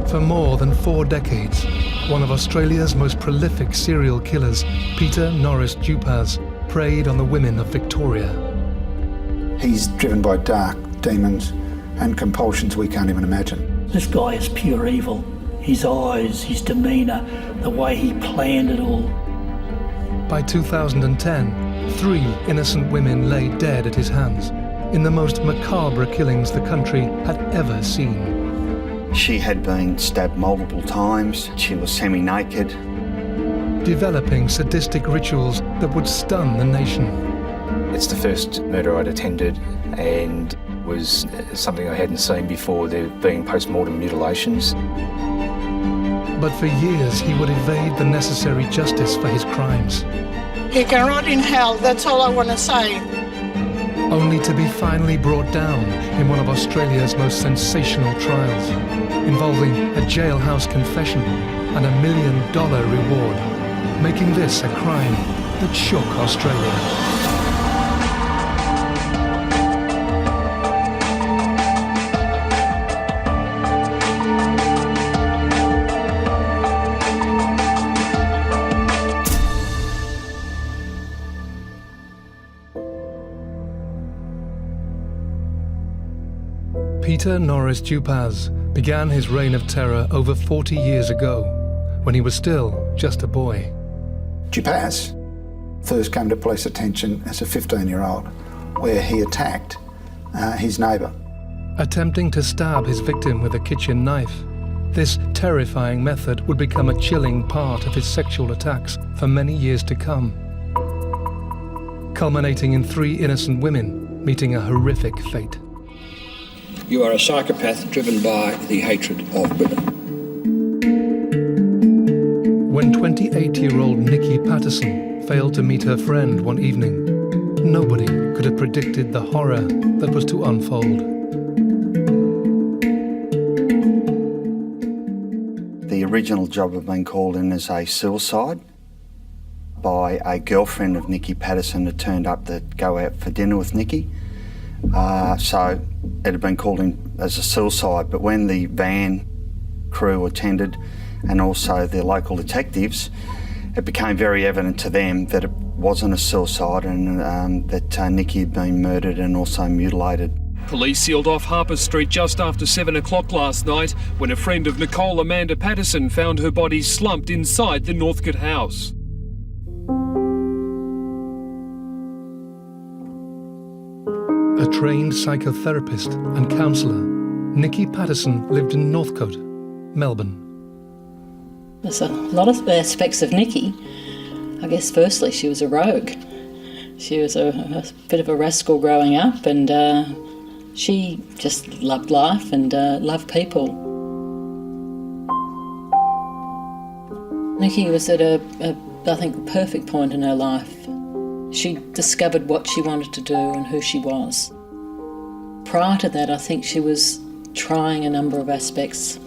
For more than 4 decades, one of Australia's most prolific serial killers, Peter Dupas, preyed on the women of Victoria. He's driven by dark demons and compulsions we can't even imagine. This guy is pure evil. His eyes, his demeanour, the way he planned it all. By 2010, 3 innocent women lay dead at his hands in the most macabre killings the country had ever seen. She had been stabbed multiple times. She was semi-naked. Developing sadistic rituals that would stun the nation. It's the first murder I'd attended and was something I hadn't seen before, there being post-mortem mutilations. But for years he would evade the necessary justice for his crimes. He can rot in hell, that's all I want to say. Only to be finally brought down in one of Australia's most sensational trials, involving a jailhouse confession and $1 million reward, making this a crime that shook Australia. Peter Dupas began his reign of terror over 40 years ago, when he was still just a boy. Dupas first came to police attention as a 15-year-old, where he attacked his neighbour. Attempting to stab his victim with a kitchen knife, this terrifying method would become a chilling part of his sexual attacks for many years to come, culminating in 3 innocent women meeting a horrific fate. You are a psychopath driven by the hatred of women. When 28-year-old Nikki Patterson failed to meet her friend one evening, nobody could have predicted the horror that was to unfold. The original job had been called in as a suicide by a girlfriend of Nikki Patterson who turned up to go out for dinner with Nikki. So it had been called in as a suicide, but when the van crew attended and also the local detectives, it became very evident to them that it wasn't a suicide and that Nikki had been murdered and also mutilated. Police sealed off Harper Street just after 7 o'clock last night when a friend of Nicole Amanda Patterson found her body slumped inside the Northcote house. A trained psychotherapist and counsellor, Nikki Patterson lived in Northcote, Melbourne. There's a lot of aspects of Nikki. I guess firstly she was a rogue. She was a bit of a rascal growing up, and she just loved life and loved people. Nikki was at I think, the perfect point in her life. She discovered what she wanted to do and who she was. Prior to that, I think she was trying a number of aspects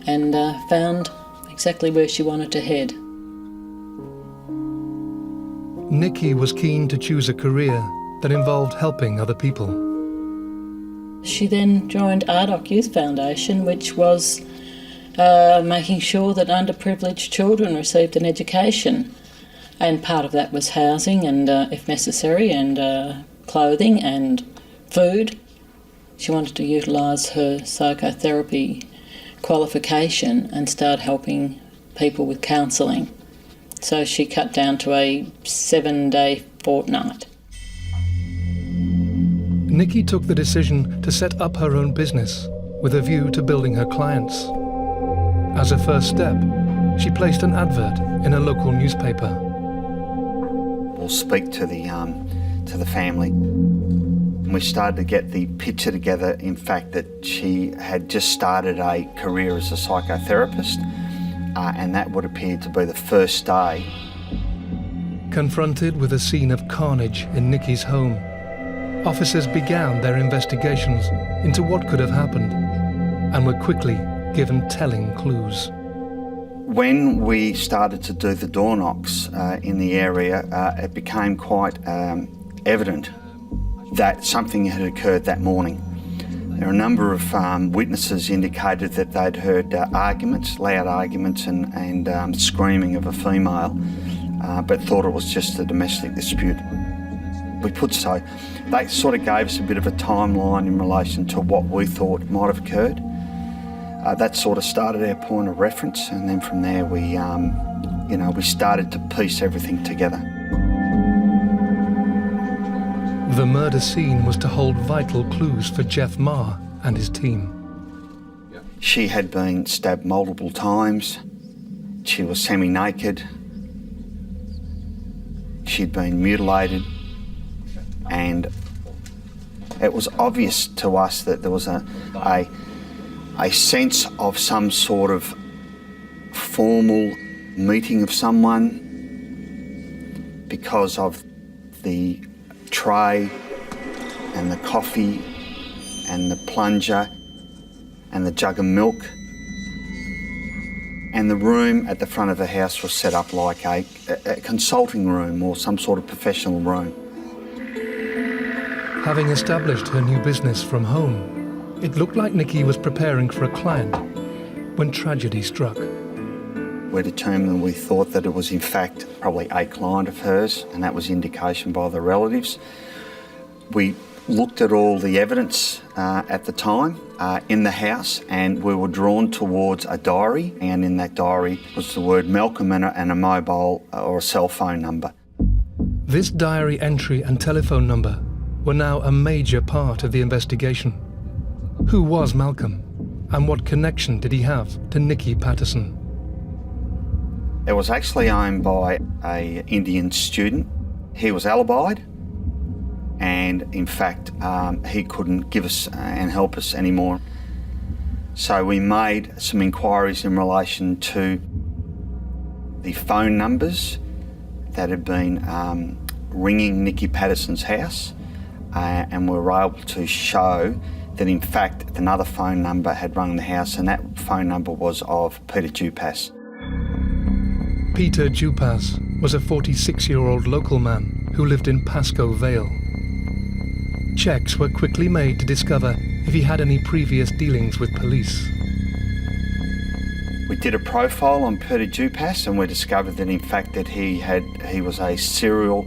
and found exactly where she wanted to head. Nikki was keen to choose a career that involved helping other people. She then joined Ardoc Youth Foundation, which was making sure that underprivileged children received an education. And part of that was housing and, if necessary, and clothing and food. She wanted to utilise her psychotherapy qualification and start helping people with counselling. So she cut down to a 7-day fortnight. Nikki took the decision to set up her own business with a view to building her clients. As a first step, she placed an advert in a local newspaper. We'll speak to the family. We started to get the picture together, in fact, that she had just started a career as a psychotherapist, and that would appear to be the first day. Confronted with a scene of carnage in Nikki's home, officers began their investigations into what could have happened and were quickly given telling clues. When we started to do the door knocks in the area, it became quite evident that something had occurred that morning. There are a number of witnesses indicated that they'd heard arguments, loud arguments and screaming of a female, but thought it was just a domestic dispute. They sort of gave us a bit of a timeline in relation to what we thought might have occurred. That sort of started our point of reference, and then from there we started to piece everything together. The murder scene was to hold vital clues for Jeff Mah and his team. She had been stabbed multiple times. She was semi-naked. She'd been mutilated. And it was obvious to us that there was a sense of some sort of formal meeting of someone because of the tray and the coffee and the plunger and the jug of milk. And the room at the front of the house was set up like a consulting room or some sort of professional room. Having established her new business from home, it looked like Nikki was preparing for a client when tragedy struck. We determined we thought that it was in fact probably a client of hers, and that was indication by the relatives. We looked at all the evidence at the time in the house, and we were drawn towards a diary, and in that diary was the word Malcolm and a mobile or a cell phone number. This diary entry and telephone number were now a major part of the investigation. Who was Malcolm, and what connection did he have to Nikki Patterson? It was actually owned by an Indian student. He was alibied, and in fact he couldn't give us and help us anymore. So we made some inquiries in relation to the phone numbers that had been ringing Nikki Patterson's house, and we were able to show that in fact another phone number had rung the house, and that phone number was of Peter Dupas. Peter Dupas was a 46-year-old local man who lived in Pascoe Vale. Checks were quickly made to discover if he had any previous dealings with police. We did a profile on Peter Dupas, and we discovered that in fact that he was a serial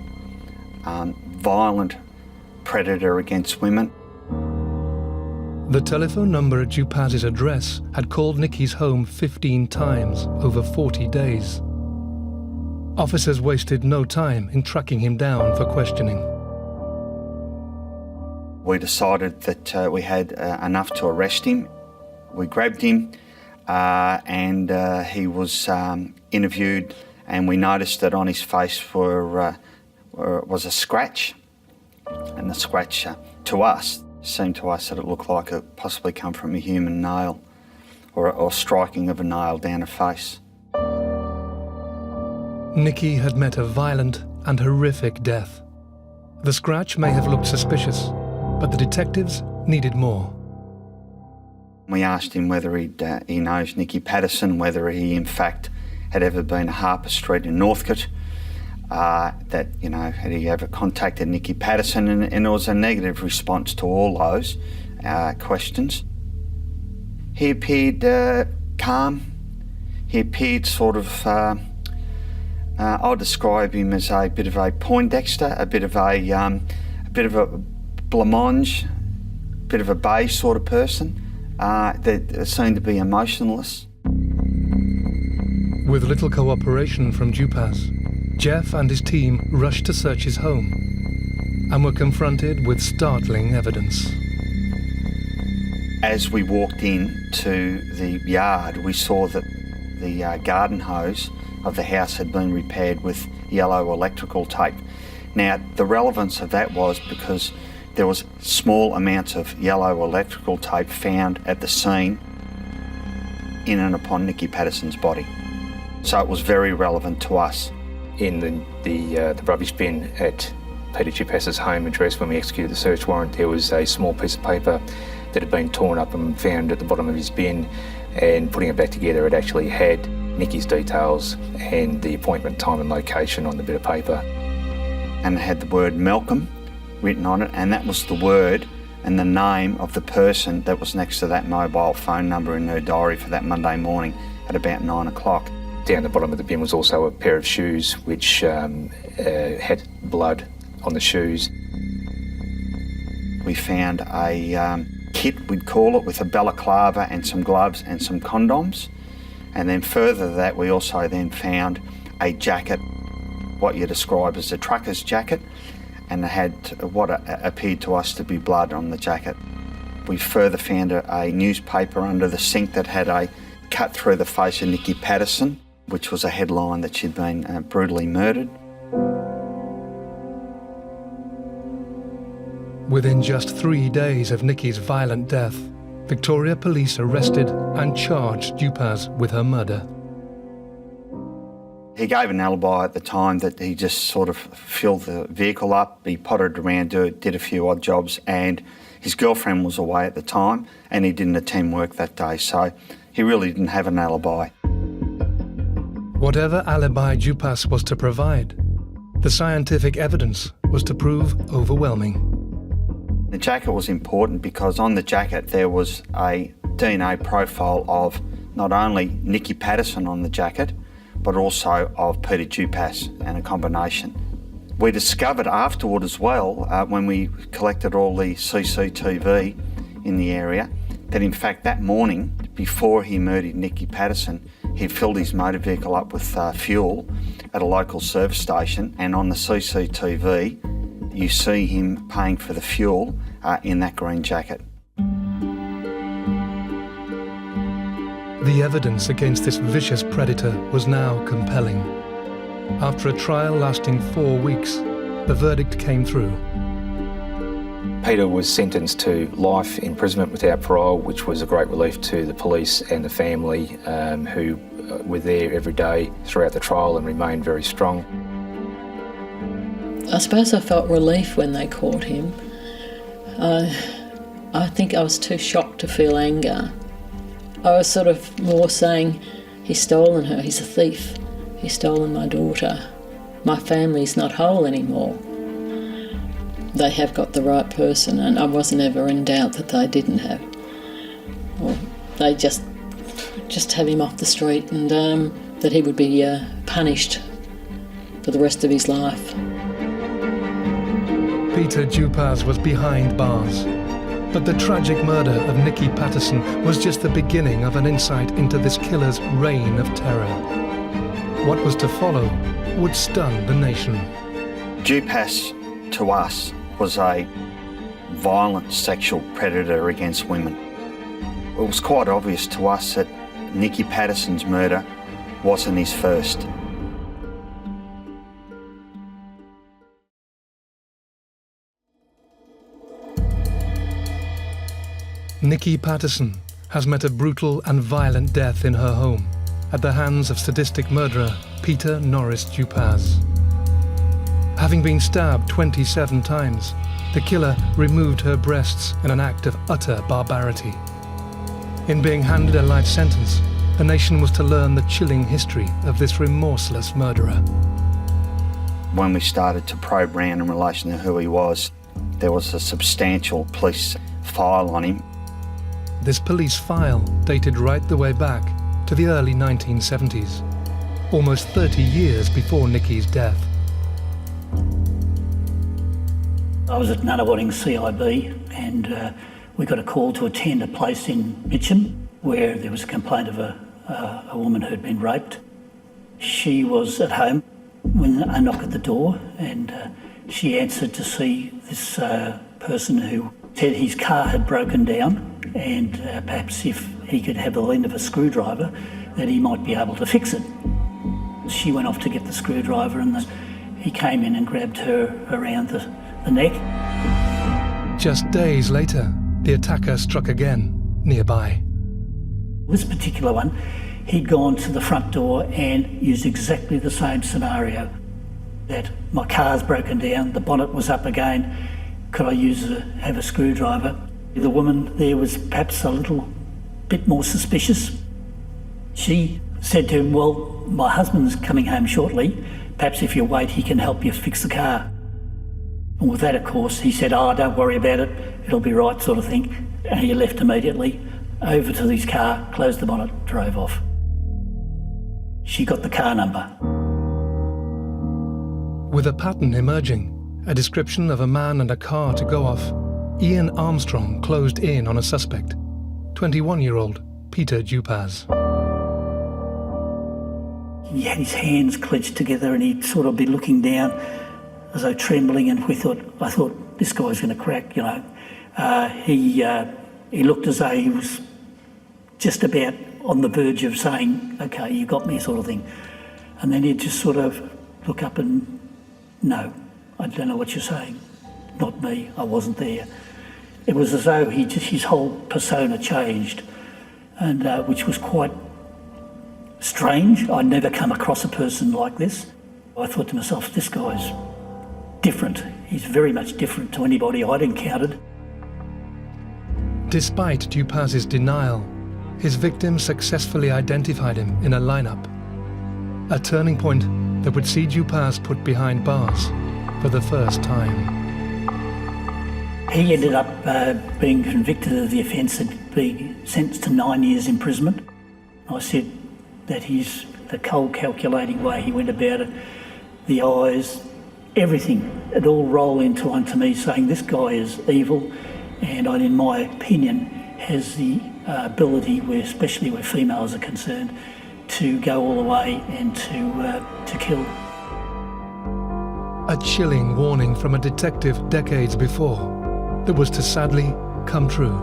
violent predator against women. The telephone number at Dupas's address had called Nikki's home 15 times over 40 days. Officers wasted no time in tracking him down for questioning. We decided that we had enough to arrest him. We grabbed him and he was interviewed, and we noticed that on his face was a scratch, and the scratch seemed to us that it looked like it possibly come from a human nail or striking of a nail down a face. Nikki had met a violent and horrific death. The scratch may have looked suspicious, but the detectives needed more. We asked him whether he knows Nikki Patterson, whether he in fact had ever been to Harper Street in Northcote, had he ever contacted Nikki Patterson, and there was a negative response to all those questions. He appeared calm. He appeared sort of, I'll describe him as a bit of a Poindexter, a bit of a blancmange, a bit of a beige sort of person that seemed to be emotionless. With little cooperation from Dupas, Jeff and his team rushed to search his home and were confronted with startling evidence. As we walked into the yard, we saw that the garden hose of the house had been repaired with yellow electrical tape. Now, the relevance of that was because there was small amounts of yellow electrical tape found at the scene in and upon Nikki Patterson's body. So it was very relevant to us. In the rubbish bin at Peter Dupas's home address, when we executed the search warrant, there was a small piece of paper that had been torn up and found at the bottom of his bin, and putting it back together, it actually had Nikki's details and the appointment time and location on the bit of paper. And it had the word Malcolm written on it, and that was the word and the name of the person that was next to that mobile phone number in her diary for that Monday morning at about 9 o'clock. Down the bottom of the bin was also a pair of shoes which had blood on the shoes. We found a kit, we'd call it, with a balaclava and some gloves and some condoms. And then further to that, we also then found a jacket, what you describe as a trucker's jacket, and it had what appeared to us to be blood on the jacket. We further found a newspaper under the sink that had a cut through the face of Nikki Patterson, which was a headline that she'd been brutally murdered. Within just 3 days of Nikki's violent death, Victoria Police arrested and charged Dupas with her murder. He gave an alibi at the time that he just sort of filled the vehicle up, he pottered around, did a few odd jobs, and his girlfriend was away at the time and he didn't attend work that day, so he really didn't have an alibi. Whatever alibi Dupas was to provide, the scientific evidence was to prove overwhelming. The jacket was important because on the jacket there was a DNA profile of not only Nikki Patterson on the jacket, but also of Peter Dupas, and a combination. We discovered afterward as well, when we collected all the CCTV in the area, that in fact that morning, before he murdered Nikki Patterson, he filled his motor vehicle up with fuel at a local service station, and on the CCTV you see him paying for the fuel in that green jacket. The evidence against this vicious predator was now compelling. After a trial lasting 4 weeks, the verdict came through. Peter was sentenced to life imprisonment without parole, which was a great relief to the police and the family who were there every day throughout the trial and remained very strong. I suppose I felt relief when they caught him. I think I was too shocked to feel anger. I was sort of more saying, he's stolen her, he's a thief, he's stolen my daughter. My family's not whole anymore. They have got the right person, and I wasn't ever in doubt that they didn't have. Or they just have him off the street, and that he would be punished for the rest of his life. Peter Dupas was behind bars, but the tragic murder of Nikki Patterson was just the beginning of an insight into this killer's reign of terror. What was to follow would stun the nation. Dupas, to us, was a violent sexual predator against women. It was quite obvious to us that Nikki Patterson's murder wasn't his first. Nikki Patterson has met a brutal and violent death in her home at the hands of sadistic murderer Peter Norris Dupas. Having been stabbed 27 times, the killer removed her breasts in an act of utter barbarity. In being handed a life sentence, the nation was to learn the chilling history of this remorseless murderer. When we started to probe around in relation to who he was, there was a substantial police file on him. This police file dated right the way back to the early 1970s, almost 30 years before Nikki's death. I was at Nunawading CIB and we got a call to attend a place in Mitcham where there was a complaint of a woman who'd been raped. She was at home when I knocked at the door, and she answered to see this person who said his car had broken down, and perhaps if he could have the end of a screwdriver that he might be able to fix it. She went off to get the screwdriver, and he came in and grabbed her around the neck. Just days later, the attacker struck again, nearby. This particular one, he'd gone to the front door and used exactly the same scenario. That my car's broken down, the bonnet was up again, could I have a screwdriver? The woman there was perhaps a little bit more suspicious. She said to him, well, my husband's coming home shortly, perhaps if you wait he can help you fix the car. And with that, of course, he said, don't worry about it, it'll be right, sort of thing. And he left immediately, over to his car, closed the bonnet, drove off. She got the car number. With a pattern emerging, a description of a man and a car to go off, Ian Armstrong closed in on a suspect, 21-year-old Peter Dupas. He had his hands clenched together and he'd sort of be looking down as though trembling, and I thought, this guy's going to crack, you know. He looked as though he was just about on the verge of saying, okay, you got me, sort of thing. And then he'd just sort of look up and, no, I don't know what you're saying. Not me, I wasn't there. It was as though his whole persona changed, and which was quite strange. I'd never come across a person like this. I thought to myself, this guy's different. He's very much different to anybody I'd encountered. Despite Dupas's denial, his victim successfully identified him in a lineup. A turning point that would see Dupas put behind bars for the first time. He ended up being convicted of the offence and being sentenced to 9 years imprisonment. I said that the cold calculating way he went about it, the eyes, everything, it all rolled into onto me saying this guy is evil, and in my opinion has the ability, especially where females are concerned, to go all the way and to kill. A chilling warning from a detective decades before that was to sadly come true.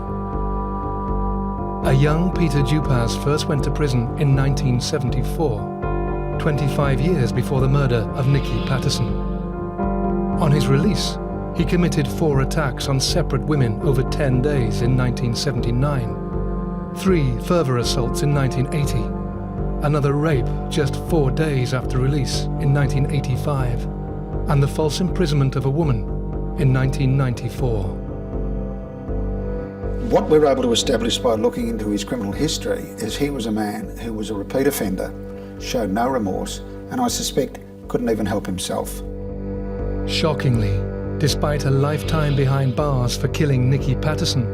A young Peter Dupas first went to prison in 1974, 25 years before the murder of Nikki Patterson. On his release, he committed 4 attacks on separate women over 10 days in 1979, 3 further assaults in 1980, another rape just 4 days after release in 1985, and the false imprisonment of a woman in 1994. What we're able to establish by looking into his criminal history is he was a man who was a repeat offender, showed no remorse, and I suspect couldn't even help himself. Shockingly, despite a lifetime behind bars for killing Nikki Patterson,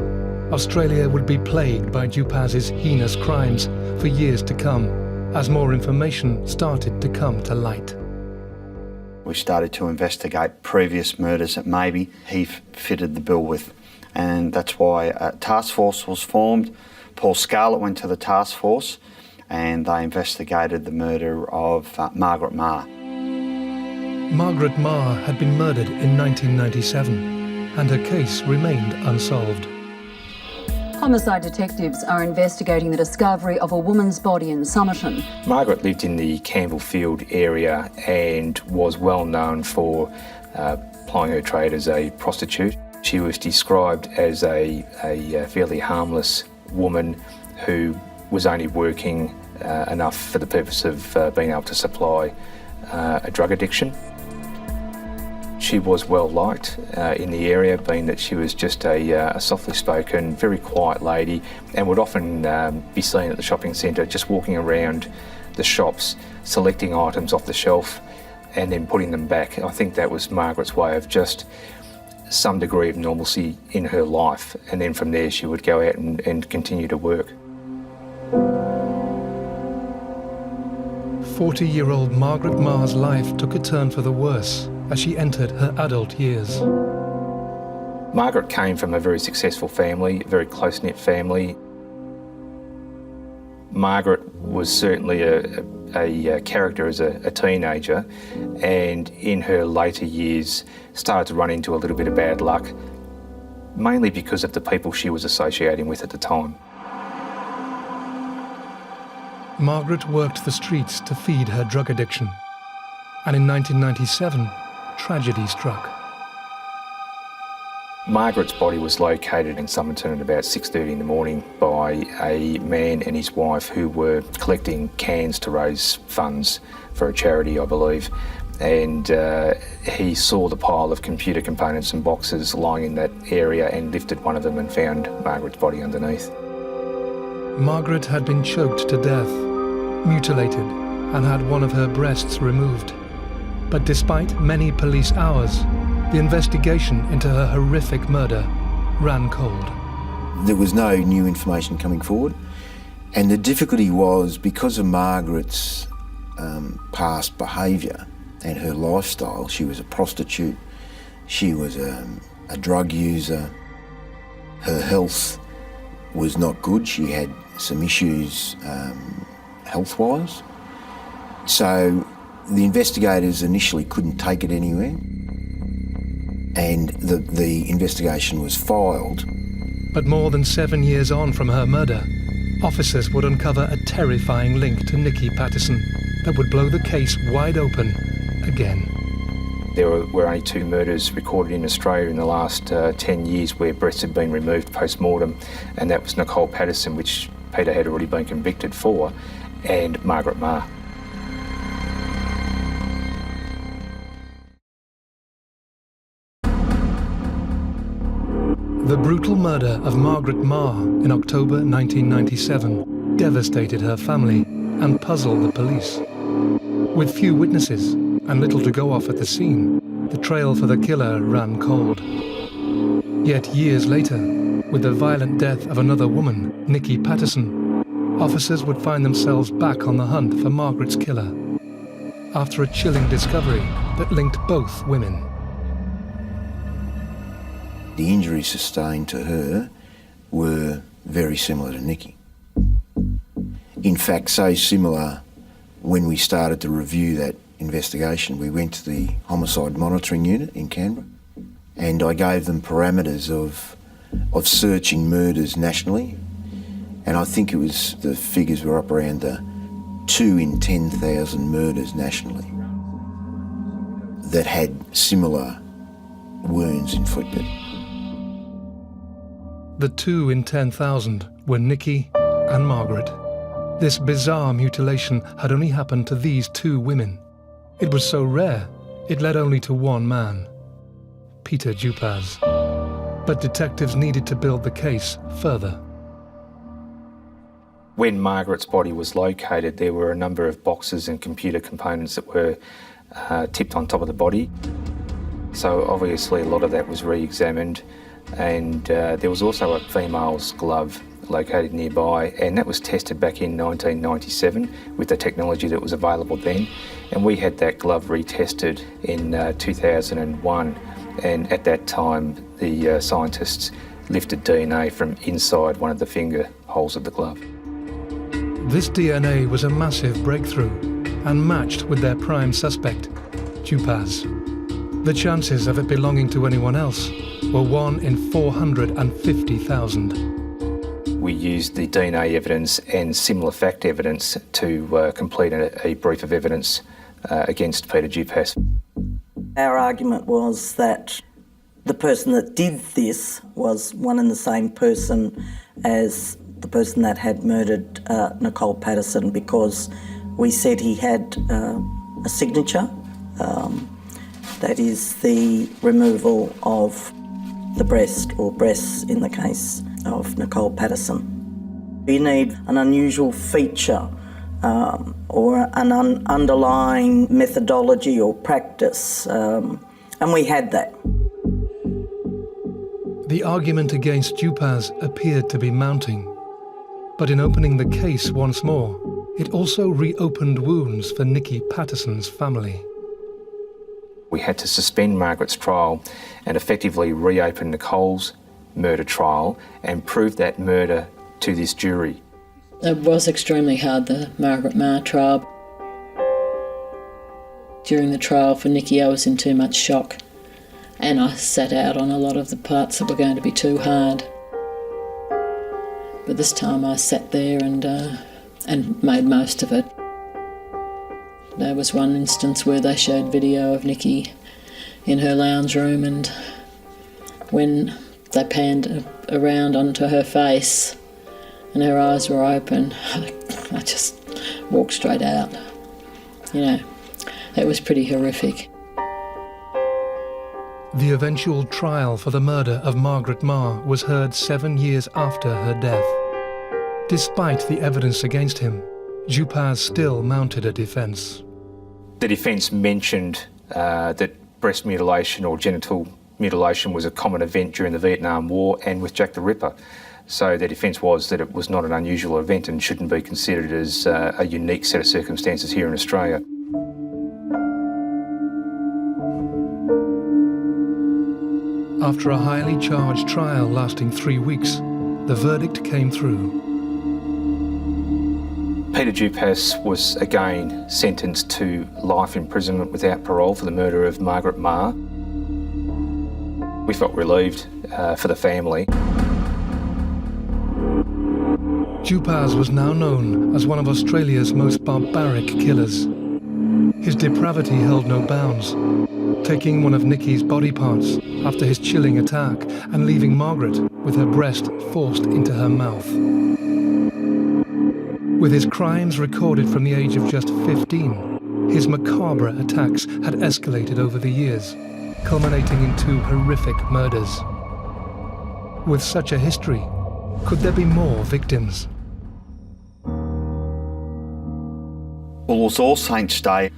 Australia would be plagued by Dupas's heinous crimes for years to come, as more information started to come to light. We started to investigate previous murders that maybe he fitted the bill with, and that's why a task force was formed. Paul Scarlett went to the task force and they investigated the murder of Margaret Mah. Margaret Mah had been murdered in 1997 and her case remained unsolved. Homicide detectives are investigating the discovery of a woman's body in Somerton. Margaret lived in the Campbellfield area and was well known for plying her trade as a prostitute. She was described as a fairly harmless woman who was only working enough for the purpose of being able to supply a drug addiction. She was well liked in the area, being that she was just a softly spoken, very quiet lady, and would often be seen at the shopping centre just walking around the shops, selecting items off the shelf and then putting them back. I think that was Margaret's way of just some degree of normalcy in her life, and then from there she would go out and continue to work. 40-year-old Margaret Mah's life took a turn for the worse as she entered her adult years. Margaret came from a very successful family, a very close-knit family. Margaret was certainly a character as a teenager, and in her later years started to run into a little bit of bad luck, mainly because of the people she was associating with at the time. Margaret worked the streets to feed her drug addiction, and in 1997, tragedy struck. Margaret's body was located in Somerton at about 6:30 in the morning by a man and his wife who were collecting cans to raise funds for a charity, I believe. And he saw the pile of computer components and boxes lying in that area and lifted one of them and found Margaret's body underneath. Margaret had been choked to death, mutilated, and had one of her breasts removed. But despite many police hours, the investigation into her horrific murder ran cold. There was no new information coming forward, and the difficulty was because of Margaret's past behaviour and her lifestyle. She was a prostitute, she was a drug user, her health was not good, she had some issues health-wise. So the investigators initially couldn't take it anywhere, and the investigation was filed. But more than 7 years on from her murder, officers would uncover a terrifying link to Nikki Patterson that would blow the case wide open again. There were only 2 murders recorded in Australia in the last 10 years where breasts had been removed post-mortem, and that was Nikki Patterson, which Peter had already been convicted for, and Margaret Mah. The brutal murder of Margaret Mah in October 1997 devastated her family and puzzled the police. With few witnesses and little to go off at the scene, the trail for the killer ran cold. Yet years later, with the violent death of another woman, Nikki Patterson, officers would find themselves back on the hunt for Margaret's killer after a chilling discovery that linked both women. The injuries sustained to her were very similar to Nikki. In fact, so similar, when we started to review that investigation, we went to the Homicide Monitoring Unit in Canberra, and I gave them parameters of searching murders nationally, and I think the figures were up around the 2 in 10,000 murders nationally that had similar wounds inflicted. The 2 in 10,000 were Nikki and Margaret. This bizarre mutilation had only happened to these 2 women. It was so rare, it led only to one man, Peter Dupas. But detectives needed to build the case further. When Margaret's body was located, there were a number of boxes and computer components that were tipped on top of the body. So obviously a lot of that was re-examined, and there was also a female's glove located nearby, and that was tested back in 1997 with the technology that was available then, and we had that glove retested in 2001, and at that time the scientists lifted DNA from inside one of the finger holes of the glove. This DNA was a massive breakthrough and matched with their prime suspect, Dupas. The chances of it belonging to anyone else were 1 in 450,000. We used the DNA evidence and similar fact evidence to complete a brief of evidence against Peter Dupas. Our argument was that the person that did this was one and the same person as the person that had murdered Nikki Patterson, because we said he had a signature, that is the removal of the breast, or breasts in the case of Nikki Patterson. You need an unusual feature or an underlying methodology or practice, and we had that. The argument against Dupas appeared to be mounting, but in opening the case once more, it also reopened wounds for Nikki Patterson's family. We had to suspend Margaret's trial and effectively reopen Nicole's murder trial and prove that murder to this jury. It was extremely hard, the Margaret Mah trial. During the trial for Nikki, I was in too much shock, and I sat out on a lot of the parts that were going to be too hard. But this time I sat there and made most of it. There was one instance where they showed video of Nikki in her lounge room, and when they panned around onto her face and her eyes were open, I just walked straight out. You know, it was pretty horrific. The eventual trial for the murder of Margaret Mah was heard 7 years after her death. Despite the evidence against him, Dupas still mounted a defence. The defence mentioned that breast mutilation or genital mutilation was a common event during the Vietnam War and with Jack the Ripper. So their defence was that it was not an unusual event and shouldn't be considered as a unique set of circumstances here in Australia. After a highly charged trial lasting 3 weeks, the verdict came through. Peter Dupas was again sentenced to life imprisonment without parole for the murder of Margaret Mah. We felt relieved for the family. Dupas was now known as one of Australia's most barbaric killers. His depravity held no bounds, taking one of Nikki's body parts after his chilling attack and leaving Margaret with her breast forced into her mouth. With his crimes recorded from the age of just 15, his macabre attacks had escalated over the years, culminating in 2 horrific murders. With such a history, could there be more victims? Well, it was All Saints' Day,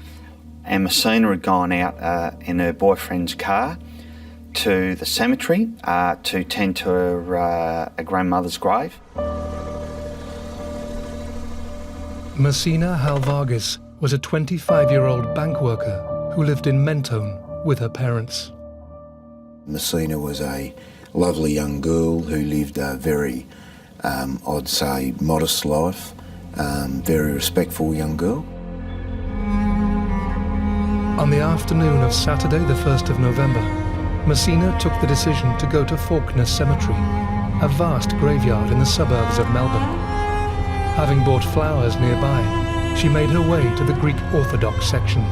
and Massina had gone out in her boyfriend's car to the cemetery to tend to her grandmother's grave. Massina Halvagas was a 25-year-old bank worker who lived in Mentone with her parents. Massina was a lovely young girl who lived a very, I'd say, modest life, very respectful young girl. On the afternoon of Saturday, the 1st of November, Massina took the decision to go to Fawkner Cemetery, a vast graveyard in the suburbs of Melbourne. Having bought flowers nearby, she made her way to the Greek Orthodox section.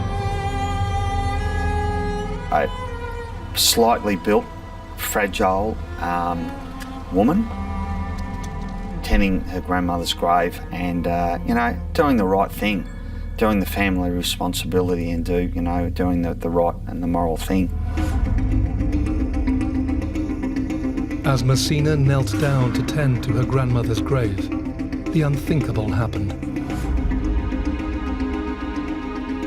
A slightly built, fragile woman tending her grandmother's grave and, doing the right thing, doing the family responsibility and doing the right and the moral thing. As Massina knelt down to tend to her grandmother's grave, the unthinkable happened.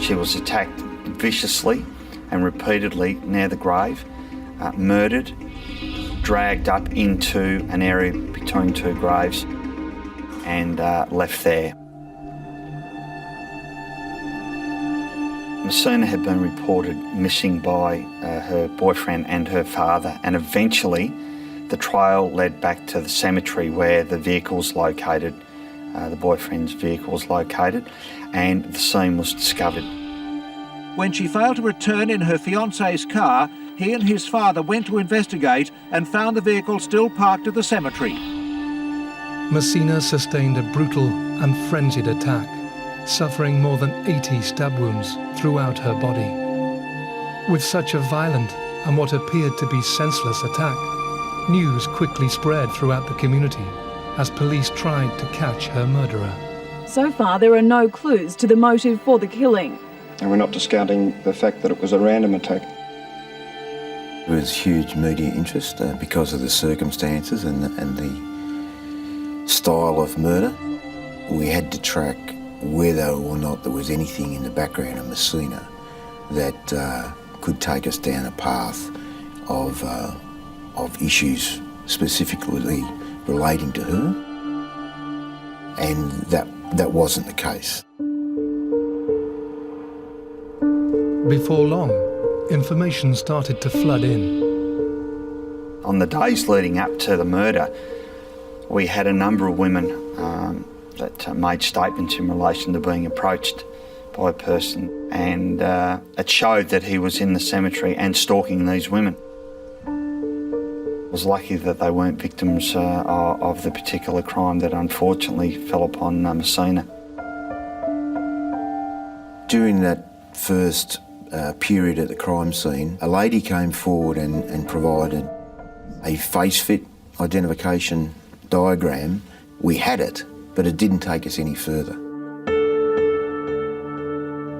She was attacked viciously and repeatedly near the grave, murdered, dragged up into an area between 2 graves and left there. Massina had been reported missing by her boyfriend and her father, and eventually the trail led back to the cemetery where the vehicle's located, the boyfriend's vehicle was located, and the scene was discovered. When she failed to return in her fiancé's car, he and his father went to investigate and found the vehicle still parked at the cemetery. Massina sustained a brutal and frenzied attack, suffering more than 80 stab wounds throughout her body. With such a violent and what appeared to be senseless attack, news quickly spread throughout the community as police tried to catch her murderer. So far, there are no clues to the motive for the killing. And we're not discounting the fact that it was a random attack. There was huge media interest because of the circumstances and the style of murder. We had to track whether or not there was anything in the background of Massina that could take us down a path of issues specifically relating to her, and that wasn't the case. Before long, information started to flood in. On the days leading up to the murder, we had a number of women that made statements in relation to being approached by a person, and it showed that he was in the cemetery and stalking these women. I was lucky that they weren't victims of the particular crime that unfortunately fell upon Massina. During that first period at the crime scene, a lady came forward and provided a face-fit identification diagram. We had it, but it didn't take us any further.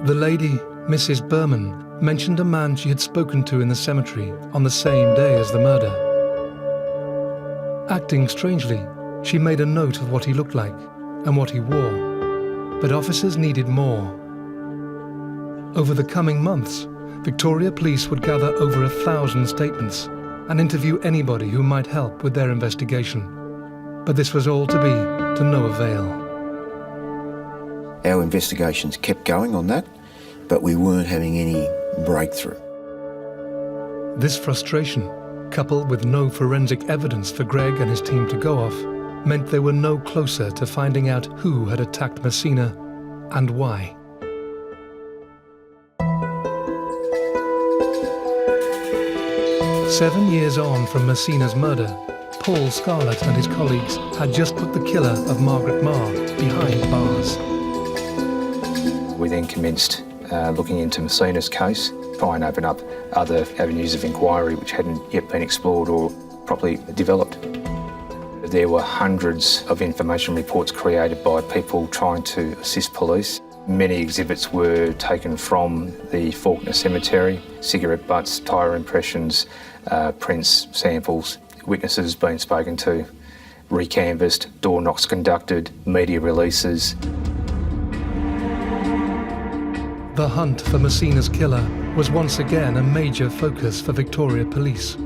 The lady, Mrs. Berman, mentioned a man she had spoken to in the cemetery on the same day as the murder. Acting strangely, she made a note of what he looked like and what he wore, but officers needed more. Over the coming months, Victoria Police would gather over 1,000 statements and interview anybody who might help with their investigation. But this was all to be to no avail. Our investigations kept going on that, but we weren't having any breakthrough. This frustration, coupled with no forensic evidence for Greg and his team to go off, meant they were no closer to finding out who had attacked Massina and why. Seven years on from Massina's murder, Paul Scarlett and his colleagues had just put the killer of Margaret Mah behind bars. We then commenced looking into Massina's case, try and open up other avenues of inquiry which hadn't yet been explored or properly developed. There were hundreds of information reports created by people trying to assist police. Many exhibits were taken from the Faulkner Cemetery: cigarette butts, tyre impressions, prints, samples, witnesses being spoken to, recanvassed, door knocks conducted, media releases. The hunt for Massina's killer was once again a major focus for Victoria Police,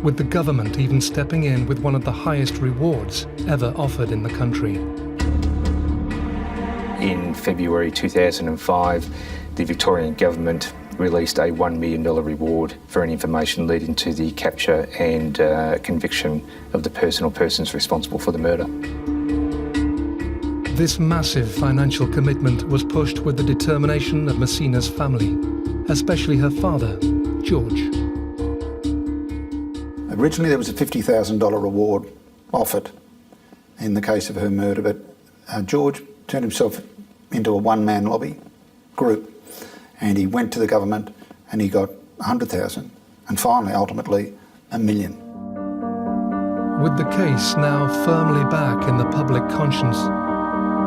with the government even stepping in with one of the highest rewards ever offered in the country. In February 2005, the Victorian government released a $1 million reward for any information leading to the capture and conviction of the person or persons responsible for the murder. This massive financial commitment was pushed with the determination of Massina's family, especially her father, George. Originally there was a $50,000 reward offered in the case of her murder, but George turned himself into a one-man lobby group, and he went to the government and he got $100,000 and finally, ultimately, $1 million. With the case now firmly back in the public conscience,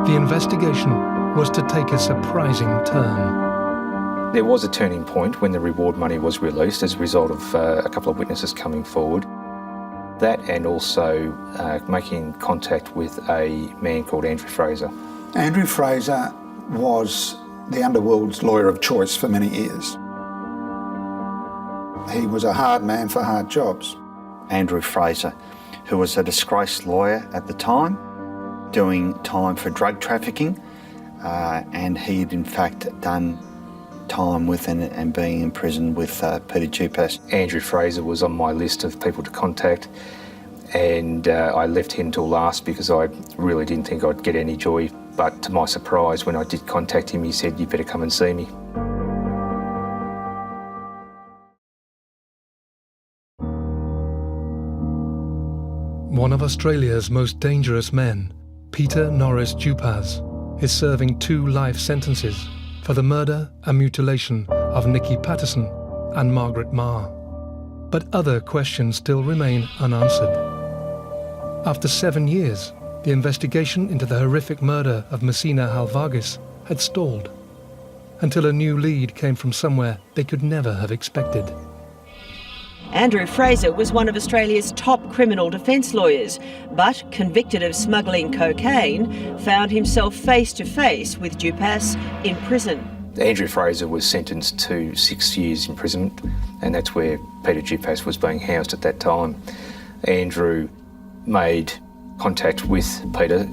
the investigation was to take a surprising turn. There was a turning point when the reward money was released as a result of a couple of witnesses coming forward. That and also making contact with a man called Andrew Fraser. Andrew Fraser was the underworld's lawyer of choice for many years. He was a hard man for hard jobs. Andrew Fraser, who was a disgraced lawyer at the time, doing time for drug trafficking, and he had in fact done time with and being in prison with Peter Dupas. Andrew Fraser was on my list of people to contact, and I left him till last because I really didn't think I'd get any joy. But to my surprise, when I did contact him, he said, "You better come and see me." One of Australia's most dangerous men, Peter Dupas, is serving 2 life sentences for the murder and mutilation of Nikki Patterson and Margaret Mah. But other questions still remain unanswered. After 7 years, the investigation into the horrific murder of Massina Halvagas had stalled, until a new lead came from somewhere they could never have expected. Andrew Fraser was one of Australia's top criminal defence lawyers, but convicted of smuggling cocaine, found himself face to face with Dupas in prison. Andrew Fraser was sentenced to 6 years imprisonment, and that's where Peter Dupas was being housed at that time. Andrew made contact with Peter,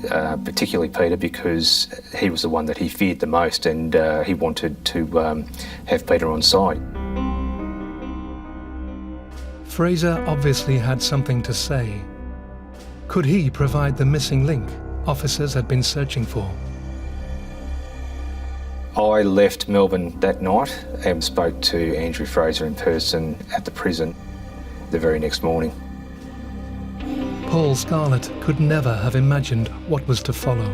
particularly Peter, because he was the one that he feared the most, and he wanted to have Peter on side. Fraser obviously had something to say. Could he provide the missing link officers had been searching for? I left Melbourne that night and spoke to Andrew Fraser in person at the prison the very next morning. Paul Scarlett could never have imagined what was to follow.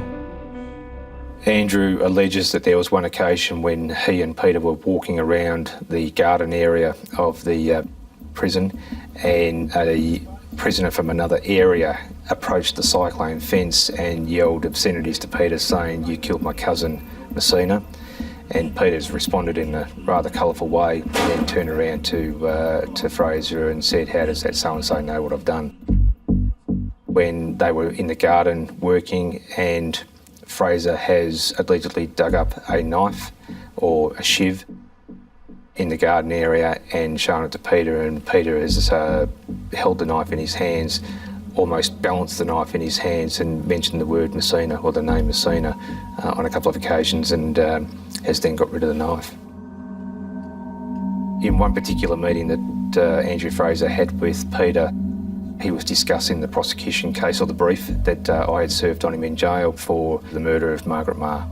Andrew alleges that there was one occasion when he and Peter were walking around the garden area of the prison, and a prisoner from another area approached the cyclone fence and yelled obscenities to Peter, saying, "You killed my cousin Massina." And Peter's responded in a rather colourful way, and then turned around to Fraser and said, "How does that so-and-so know what I've done?" When they were in the garden working, and Fraser has allegedly dug up a knife or a shiv, in the garden area and shown it to Peter, and Peter has held the knife in his hands, almost balanced the knife in his hands and mentioned the word Massina, or the name Massina, on a couple of occasions, and has then got rid of the knife. In one particular meeting that Andrew Fraser had with Peter, he was discussing the prosecution case, or the brief that I had served on him in jail for the murder of Margaret Mah.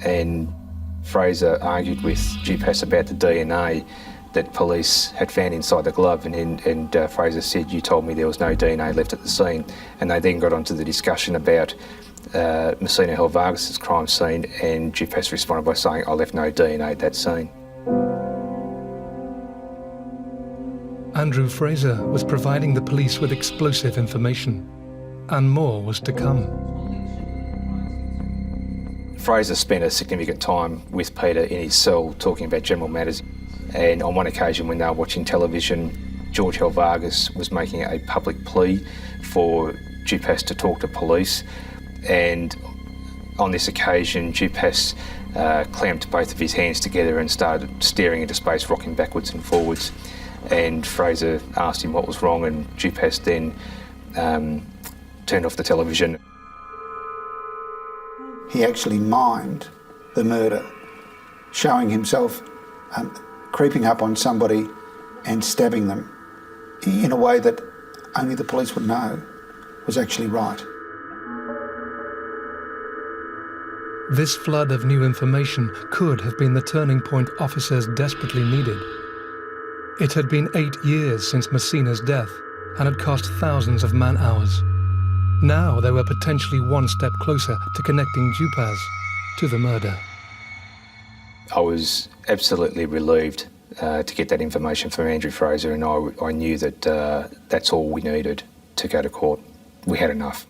And Fraser argued with Dupas about the DNA that police had found inside the glove, and Fraser said, "You told me there was no DNA left at the scene." And they then got onto the discussion about Massina Halvagas' crime scene, and Dupas responded by saying, "I left no DNA at that scene." Andrew Fraser was providing the police with explosive information, and more was to come. Fraser spent a significant time with Peter in his cell talking about general matters, and on one occasion when they were watching television, George Halvagas was making a public plea for Dupas to talk to police, and on this occasion Dupas clamped both of his hands together and started staring into space, rocking backwards and forwards, and Fraser asked him what was wrong, and Dupas then turned off the television. He actually mimed the murder, showing himself creeping up on somebody and stabbing them in a way that only the police would know was actually right. This flood of new information could have been the turning point officers desperately needed. It had been 8 years since Massina's death and had cost thousands of man-hours. Now they were potentially one step closer to connecting Dupas to the murder. I was absolutely relieved to get that information from Andrew Fraser, and I knew that that's all we needed to go to court. We had enough.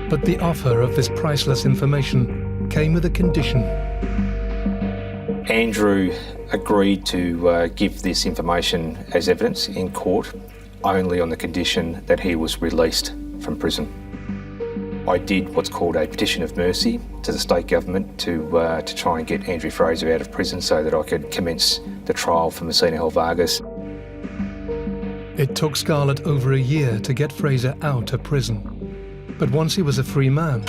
But the offer of this priceless information came with a condition. Andrew agreed to give this information as evidence in court only on the condition that he was released from prison. I did what's called a petition of mercy to the state government to try and get Andrew Fraser out of prison so that I could commence the trial for Massina Halvagas. It took Scarlett over a year to get Fraser out of prison. But once he was a free man,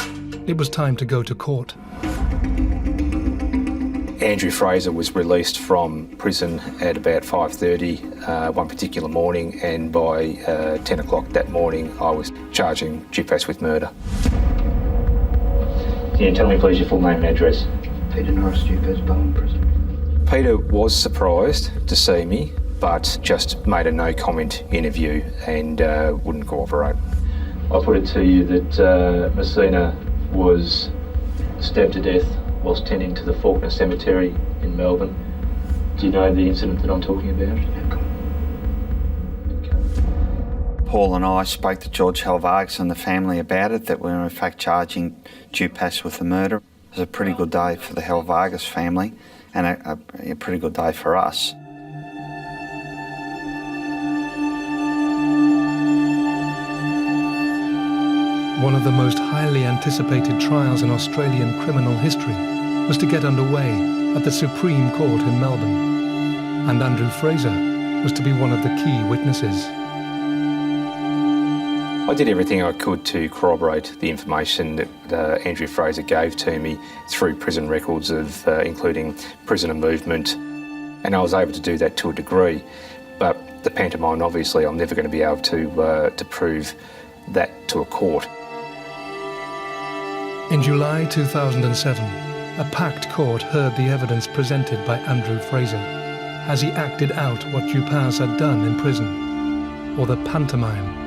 it was time to go to court. Andrew Fraser was released from prison at about 5:30 one particular morning, and by 10 o'clock that morning I was charging Dupas with murder. Can you tell me please your full name and address? Peter Dupas, Bowen Prison. Peter was surprised to see me, but just made a no comment interview and wouldn't cooperate. I put it to you that Massina was stabbed to death whilst tending to the Faulkner Cemetery in Melbourne. Do you know the incident that I'm talking about? Okay. Paul and I spoke to George Halvagas and the family about it, that we were in fact charging Dupas with the murder. It was a pretty good day for the Halvagas family and a pretty good day for us. One of the most highly anticipated trials in Australian criminal history was to get underway at the Supreme Court in Melbourne, and Andrew Fraser was to be one of the key witnesses. I did everything I could to corroborate the information that Andrew Fraser gave to me through prison records of including prisoner movement, and I was able to do that to a degree, but the pantomime, obviously I'm never going to be able to prove that to a court. In July 2007, a packed court heard the evidence presented by Andrew Fraser as he acted out what Dupas had done in prison, or the pantomime.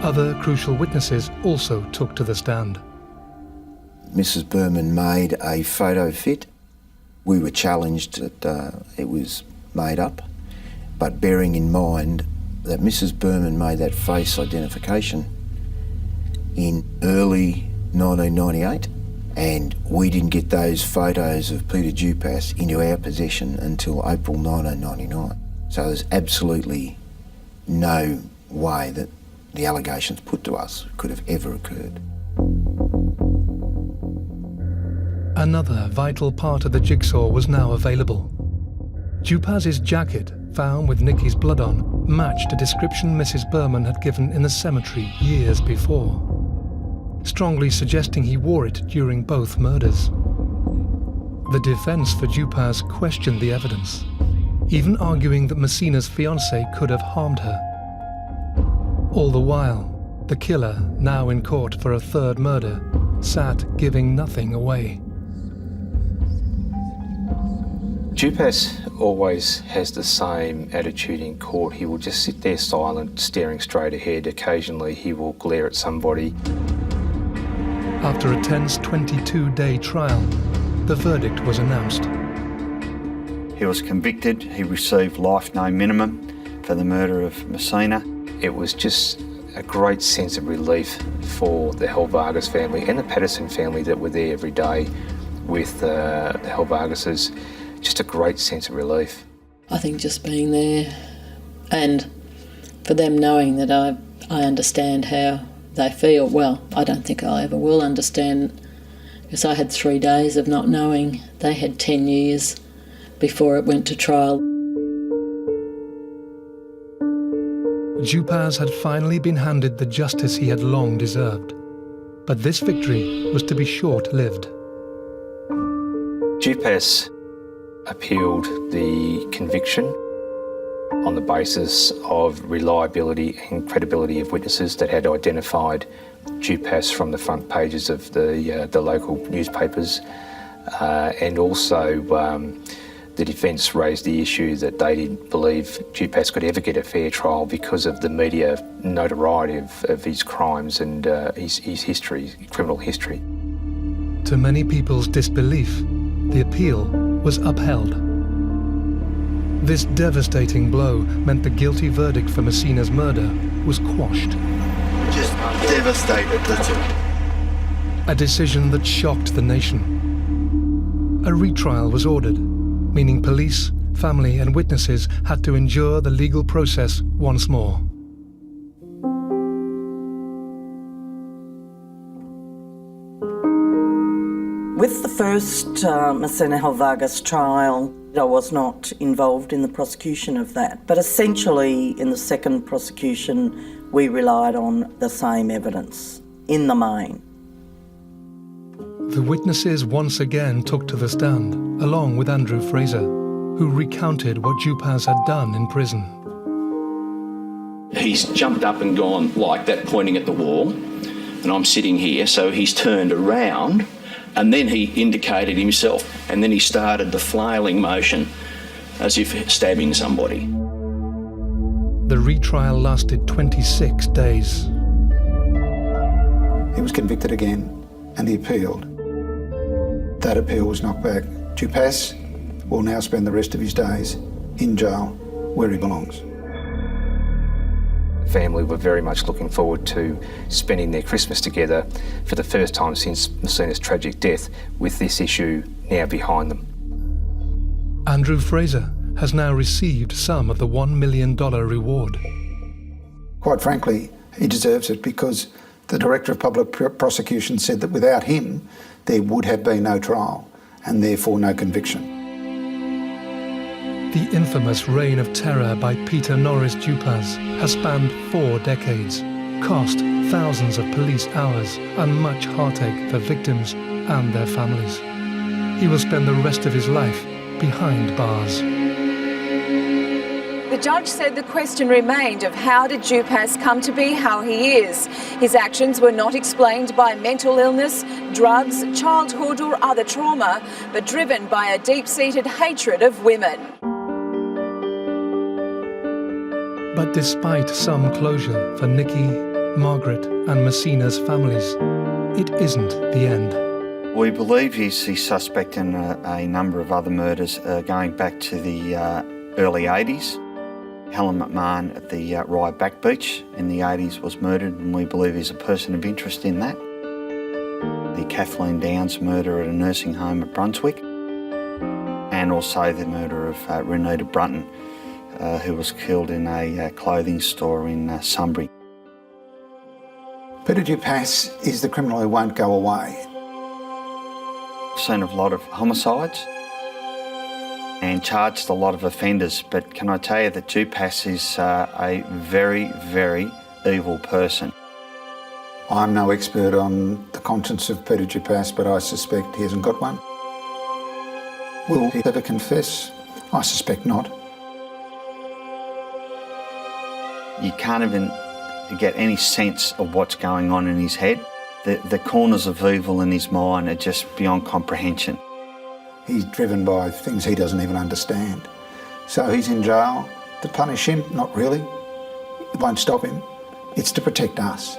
Other crucial witnesses also took to the stand. Mrs. Berman made a photo fit. We were challenged that it was made up, but bearing in mind that Mrs. Berman made that face identification in early 1998, and we didn't get those photos of Peter Dupas into our possession until April 1999. So there's absolutely no way that the allegations put to us could have ever occurred. Another vital part of the jigsaw was now available. Dupas's jacket, found with Nikki's blood on, matched a description Mrs. Berman had given in the cemetery years before, strongly suggesting he wore it during both murders. The defence for Dupas questioned the evidence, even arguing that Massina's fiancé could have harmed her. All the while, the killer, now in court for a third murder, sat giving nothing away. Dupas always has the same attitude in court. He will just sit there silent, staring straight ahead. Occasionally he will glare at somebody. After a tense 22-day trial, the verdict was announced. He was convicted. He received life no minimum for the murder of Massina. It was just a great sense of relief for the Halvagas family and the Patterson family that were there every day with the Halvagases. Just a great sense of relief. I think just being there and for them knowing that I understand how they feel. Well, I don't think I ever will understand, because I had 3 days of not knowing. They had 10 years before it went to trial. Dupas had finally been handed the justice he had long deserved. But this victory was to be short-lived. Dupas appealed the conviction on the basis of reliability and credibility of witnesses that had identified Dupas from the front pages of the local newspapers, and also the defence raised the issue that they didn't believe Dupas could ever get a fair trial because of the media notoriety of his crimes and his history, criminal history. To many people's disbelief, the appeal was upheld. This devastating blow meant the guilty verdict for Massina's murder was quashed. Just devastated, that's it. A decision that shocked the nation. A retrial was ordered, meaning police, family and witnesses had to endure the legal process once more. With the first Massina Halvagas trial, I was not involved in the prosecution of that. But essentially, in the second prosecution, we relied on the same evidence, in the main. The witnesses once again took to the stand, along with Andrew Fraser, who recounted what Dupas had done in prison. He's jumped up and gone like that, pointing at the wall, and I'm sitting here, so he's turned around, and then he indicated himself, and then he started the flailing motion as if stabbing somebody. The retrial lasted 26 days. He was convicted again, and he appealed. That appeal was knocked back. Dupas will now spend the rest of his days in jail, where he belongs. Family were very much looking forward to spending their Christmas together for the first time since Massina's tragic death, with this issue now behind them. Andrew Fraser has now received some of the $1 million reward. Quite frankly, he deserves it because the Director of Public Prosecution said that without him, there would have been no trial and therefore no conviction. The infamous reign of terror by Peter Dupas has spanned 4 decades, cost thousands of police hours and much heartache for victims and their families. He will spend the rest of his life behind bars. The judge said the question remained of how did Dupas come to be how he is. His actions were not explained by mental illness, drugs, childhood or other trauma, but driven by a deep-seated hatred of women. But despite some closure for Nikki, Margaret and Massina's families, it isn't the end. We believe he's suspect in a number of other murders going back to the early 80s. Helen McMahon at the Rye Back Beach in the 80s was murdered, and we believe he's a person of interest in that. The Kathleen Downs murder at a nursing home at Brunswick, and also the murder of Renita Brunton, who was killed in a clothing store in Sunbury. Peter Dupas is the criminal who won't go away. I've seen a lot of homicides and charged a lot of offenders, but can I tell you that Dupas is a very, very evil person. I'm no expert on the conscience of Peter Dupas, but I suspect he hasn't got one. Will he ever confess? I suspect not. You can't even get any sense of what's going on in his head. The corners of evil in his mind are just beyond comprehension. He's driven by things he doesn't even understand. So he's in jail to punish him? Not really. It won't stop him. It's to protect us.